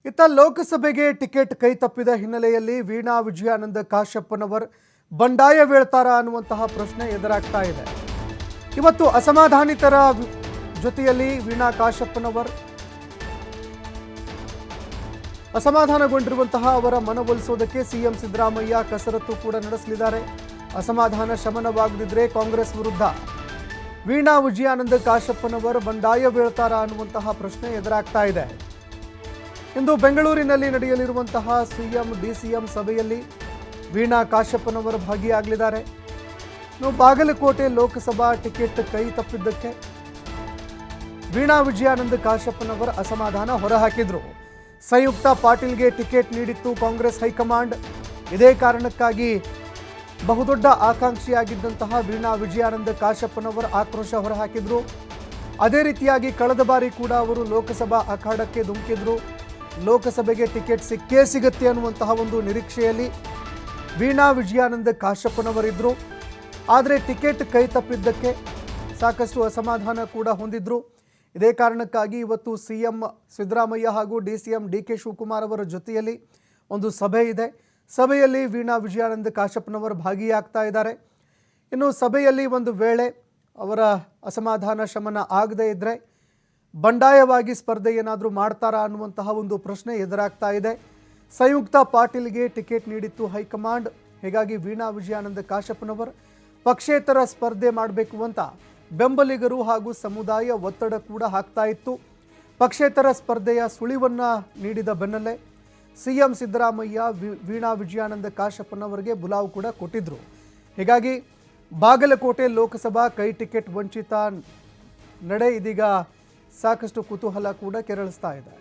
ಇತ್ತ ಲೋಕಸಭೆಗೆ ಟಿಕೆಟ್ ಕೈ ತಪ್ಪಿದ ಹಿನ್ನೆಲೆಯಲ್ಲಿ ವೀಣಾ ವಿಜಯಾನಂದ ಕಾಶಪ್ಪನವರ್ ಬಂಡಾಯವೇಳ್ತಾರಾ ಅನ್ನುವಂತಹ ಪ್ರಶ್ನೆ ಎದುರಾಗ್ತಾ ಇದೆ. ಇವತ್ತು ಅಸಮಾಧಾನಿತರ ಜೊತೆಯಲ್ಲಿ ವೀಣಾ ಕಾಶಪ್ಪನವರ್ ಅಸಮಾಧಾನಗೊಂಡಿರುವಂತಹ ಅವರ ಮನವೊಲಿಸೋದಕ್ಕೆ ಸಿಎಂ ಸಿದ್ದರಾಮಯ್ಯ ಕಸರತ್ತು ಕೂಡ ನಡೆಸಲಿದ್ದಾರೆ. ಅಸಮಾಧಾನ ಶಮನವಾಗದಿದ್ರೆ ಕಾಂಗ್ರೆಸ್ ವಿರುದ್ಧ ವೀಣಾ ವಿಜಯಾನಂದ ಕಾಶಪ್ಪನವರ್ ಬಂಡಾಯವೇಳ್ತಾರಾ ಅನ್ನುವಂತಹ ಪ್ರಶ್ನೆ ಎದುರಾಗ್ತಾ ಇದೆ. ಇಂದು ಬೆಂಗಳೂರಿನಲ್ಲಿ ನಡೆಯಲಿರುವಂತಹ ಸಿಎಂ ಡಿಸಿಎಂ ಸಭೆಯಲ್ಲಿ ವೀಣಾ ಕಾಶಪ್ಪನವರು ಭಾಗಿಯಾಗಲಿದ್ದಾರೆ. ಬಾಗಲಕೋಟೆ ಲೋಕಸಭಾ ಟಿಕೆಟ್ ಕೈ ತಪ್ಪಿದ್ದಕ್ಕೆ ವೀಣಾ ವಿಜಯಾನಂದ ಕಾಶಪ್ಪನವರ ಅಸಮಾಧಾನ ಹೊರಹಾಕಿದ್ರು. ಸಂಯುಕ್ತ ಪಾಟೀಲ್ಗೆ ಟಿಕೆಟ್ ನೀಡಿತ್ತು ಕಾಂಗ್ರೆಸ್ ಹೈಕಮಾಂಡ್. ಇದೇ ಕಾರಣಕ್ಕಾಗಿ ಬಹುದೊಡ್ಡ ಆಕಾಂಕ್ಷಿಯಾಗಿದ್ದಂತಹ ವೀಣಾ ವಿಜಯಾನಂದ ಕಾಶಪ್ಪನವರ ಆಕ್ರೋಶ ಹೊರಹಾಕಿದ್ರು. ಅದೇ ರೀತಿಯಾಗಿ ಕಳೆದ ಬಾರಿ ಕೂಡ ಅವರು ಲೋಕಸಭಾ ಅಖಾಡಕ್ಕೆ ಧುಮುಕಿದ್ರು. ಲೋಕಸಭೆಗೆ ಟಿಕೆಟ್ ಸಿಕ್ಕೇ ಸಿಗುತ್ತೆ ಅನ್ನುವಂತಹ ಒಂದು ನಿರೀಕ್ಷೆಯಲ್ಲಿ ವೀಣಾ ವಿಜಯಾನಂದ ಕಾಶಪ್ಪನವರಿದ್ದರು. ಆದರೆ ಟಿಕೆಟ್ ಕೈ ತಪ್ಪಿದ್ದಕ್ಕೆ ಸಾಕಷ್ಟು ಅಸಮಾಧಾನ ಕೂಡ ಹೊಂದಿದ್ರು. ಇದೇ ಕಾರಣಕ್ಕಾಗಿ ಇವತ್ತು ಸಿಎಂ ಸಿದ್ದರಾಮಯ್ಯ ಹಾಗೂ ಡಿಸಿಎಂ ಡಿಕೆ ಶಿವಕುಮಾರ್ ಅವರ ಜೊತೆಯಲ್ಲಿ ಒಂದು ಸಭೆ ಇದೆ. ಸಭೆಯಲ್ಲಿ ವೀಣಾ ವಿಜಯಾನಂದ ಕಾಶಪ್ಪನವರು ಭಾಗಿಯಾಗ್ತಾ ಇದ್ದಾರೆ. ಇನ್ನು ಸಭೆಯಲ್ಲಿ ಒಂದು ವೇಳೆ ಅವರ ಅಸಮಾಧಾನ ಶಮನ ಆಗದೇ ಇದ್ದರೆ ಬಂಡಾಯವಾಗಿ ಸ್ಪರ್ಧೆ ಏನಾದರೂ ಮಾಡ್ತಾರಾ ಅನ್ನುವಂತಹ ಒಂದು ಪ್ರಶ್ನೆ ಎದುರಾಗ್ತಾ ಇದೆ. ಸಂಯುಕ್ತ ಪಾಟೀಲ್ಗೆ ಟಿಕೆಟ್ ನೀಡಿತ್ತು ಹೈಕಮಾಂಡ್. ಹೀಗಾಗಿ ವೀಣಾ ವಿಜಯಾನಂದ ಕಾಶಪ್ಪನವರು ಪಕ್ಷೇತರ ಸ್ಪರ್ಧೆ ಮಾಡಬೇಕು ಅಂತ ಬೆಂಬಲಿಗರು ಹಾಗೂ ಸಮುದಾಯ ಒತ್ತಡ ಕೂಡ ಹಾಕ್ತಾ ಇತ್ತು. ಪಕ್ಷೇತರ ಸ್ಪರ್ಧೆಯ ಸುಳಿವನ್ನು ನೀಡಿದ ಬೆನ್ನಲ್ಲೇ ಸಿಎಂ ಸಿದ್ದರಾಮಯ್ಯ ವೀಣಾ ವಿಜಯಾನಂದ ಕಾಶಪ್ಪನವರಿಗೆ ಬುಲಾವು ಕೂಡ ಕೊಟ್ಟಿದ್ರು. ಹೀಗಾಗಿ ಬಾಗಲಕೋಟೆ ಲೋಕಸಭಾ ಕೈ ಟಿಕೆಟ್ ವಂಚಿತ ನಡೆ ಇದೀಗ ಸಾಕಷ್ಟು ಕುತೂಹಲ ಕೂಡ ಕೆರಳಿಸ್ತಾ ಇದೆ.